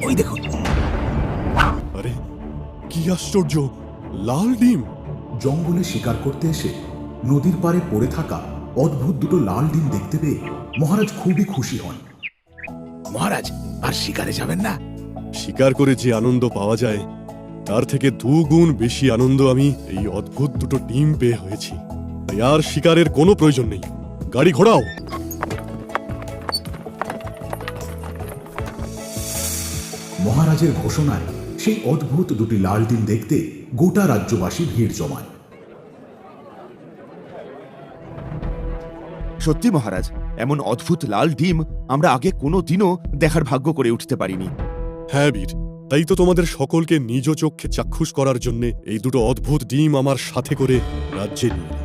ওই দেখুন। আরে কি আশ্চর্য, লাল ডিম! জঙ্গলে শিকার করতে এসে নদীর পাড়ে পড়ে থাকা অদ্ভুত দুটো লাল ডিম দেখতে পেয়ে মহারাজ খুবই খুশি হন। মহারাজ, আর শিকারে যাবেন না? শিকার করে যে আনন্দ পাওয়া যায় তার থেকে 2 গুণ বেশি আনন্দ আমি এই অদ্ভুত দুটো ডিম পেয়ে হয়েছি। তাই আর শিকারের কোনো প্রয়োজন নেই। গাড়ি ঘোড়াও। মহারাজের ঘোষণায় সেই অদ্ভুত দুটি লাল ডিম দেখতে গোটা রাজ্যবাসী ভিড় জমায়। সত্যি মহারাজ, এমন অদ্ভুত লাল ডিম আমরা আগে কোনো দিনও দেখার ভাগ্য করে উঠতে পারিনি। হ্যাঁ বীর, তাই তো তোমাদের সকলকে নিজ চক্ষে চাক্ষুষ করার জন্য এই দুটো অদ্ভুত ডিম আমার সাথে করে রাজ্যে নিয়ে এলাম।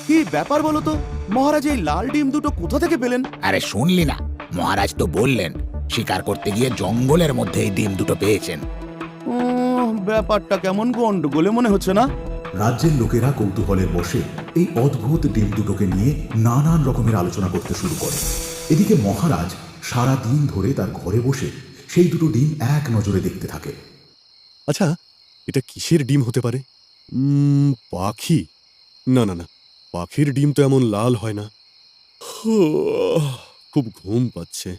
কি ব্যাপার বলো তো, মহারাজ এই লাল ডিম দুটো কোথা থেকে পেলেন? আরে শুনলি না, মহারাজ তো বললেন শিকার করতে গিয়ে জঙ্গলের মধ্যে এই ডিম দুটো পেয়েছেন। ব্যাপারটা কেমন গন্ডগোলে মনে হচ্ছে না? রাজ্যের লোকেরা কৌতূহলের বসে এই অদ্ভুত ডিম দুটোকে নিয়ে নানান রকমের আলোচনা করতে শুরু করে। এদিকে মহারাজ সারা দিন ধরে তার ঘরে বসে সেই দুটো ডিম এক নজরে দেখতে থাকে। আচ্ছা, এটা কিসের ডিম হতে পারে? পাখি? না না না, পাখির ডিম তো এমন লাল হয় না। খুব ঘুম পাচ্ছে,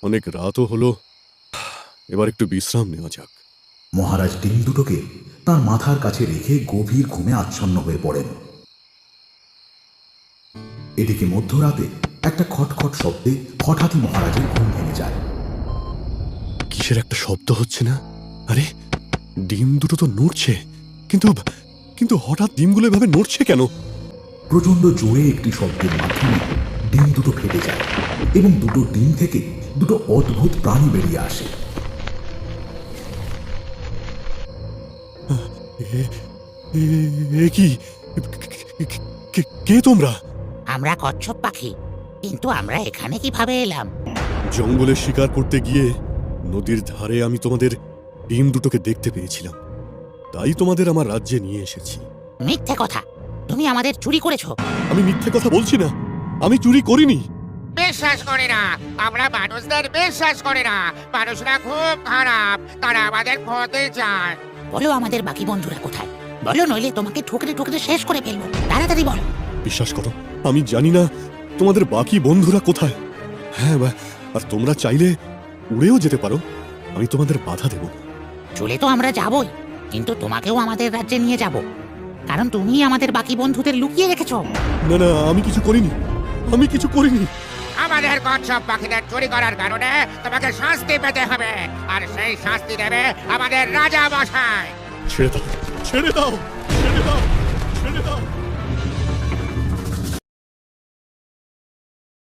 অনেক রাতও হলো, এবার একটু বিশ্রাম নেওয়া যাক। মহারাজ ডিম দুটোকে তার মাথার কাছে রেখে গভীর ঘুমে আচ্ছন্ন হয়ে পড়েন। এদিকে মধ্যরাতে একটা খটখট শব্দে হঠাৎই মহারাজের ঘুম ভেঙে যায়। কিসের একটা শব্দ হচ্ছে না? আরে ডিম দুটো তো নড়ছে, কিন্তু কিন্তু হঠাৎ ডিমগুলো এভাবে নড়ছে কেন? প্রচন্ড জোরে একটি শব্দের মাধ্যমে ডিম দুটো ফেটে যায় এবং দুটো ডিম থেকে দুটো অদ্ভুত প্রাণী বেরিয়ে আসে। কি? কে তোমরা? আমরা কচ্ছপ পাখি, কিন্তু আমরা এখানে কিভাবে এলাম? জঙ্গলে শিকার করতে গিয়ে নদীর ধারে আমি তোমাদের ডিম দুটোকে দেখতে পেয়েছিলাম, তাই তোমাদের আমার রাজ্যে নিয়ে এসেছি। মিথ্যে কথা, তুমি আমাদের চুরি করেছো। আমি মিথ্যে কথা বলছি না, আমি চুরি করিনি। বিশ্বাস করে না, আমরা মানুষদের বিশ্বাস করে না। মানুষরা খুব খারাপ, তারা আমাদের ক্ষতি চায়। বলো আমাদের বাকি বন্ধুরা কোথায়? বলো, নইলে তোমাকে ঠুকরে ঠুকরে শেষ করে ফেলবো। তাড়াতাড়ি বলো। বিশ্বাস করো, আমি জানি না তোমাদের বাকি বন্ধুরা কোথায়। হ্যাঁ, আর তোমরা চাইলে উড়েও যেতে পারো, আমি তোমাদের বাধা দেব। চলে তো আমরা যাবই, কিন্তু তোমাকেও আমাদের রাজ্যে নিয়ে যাব, কারণ তুমি আমাদের বাকি বন্ধুদের লুকিয়ে রেখেছো। না না, আমি কিছু করিনি, আমি কিছু করিনি। আমাদের কচ্ছপ পাখিদের চুরি করার কারণে তোমাকে শাস্তি পেতে হবে, আর সেই শাস্তি দেবে আমাদের রাজা মশাই। ছেড়ে দাও, ছেড়ে দাও, ছেড়ে দাও, ছেড়ে দাও।